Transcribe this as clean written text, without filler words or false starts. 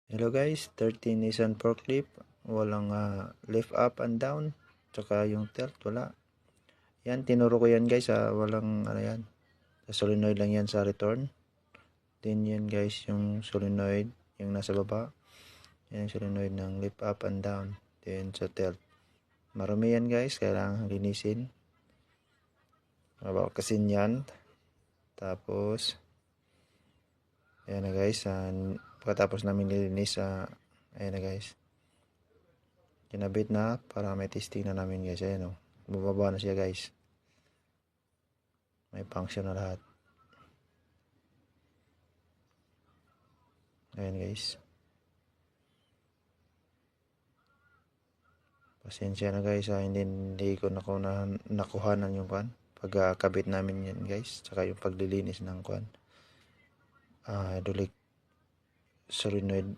Hello guys, 13 Nissan forklift, walang lift up and down, tsaka yung tilt wala. Yan, tinuro ko yan guys, walang ano yan, sa solenoid lang yan sa return. Then yan guys, yung solenoid, yung nasa baba, yan yung solenoid ng lift up and down. Then sa tilt, marumi yan guys, kailangan linisin. Mabawa kasi yan. Tapos ayan na guys, pagkatapos namin nilinis, ayan na guys, kinabit na para may testing na namin guys. Ayan o, bumaba na siya guys, may function na lahat. Ayan guys, pasensya na guys, hindi ko nakuhanan yung kwan pagkabit namin yan guys, tsaka yung paglilinis ng kwan hydraulic solenoid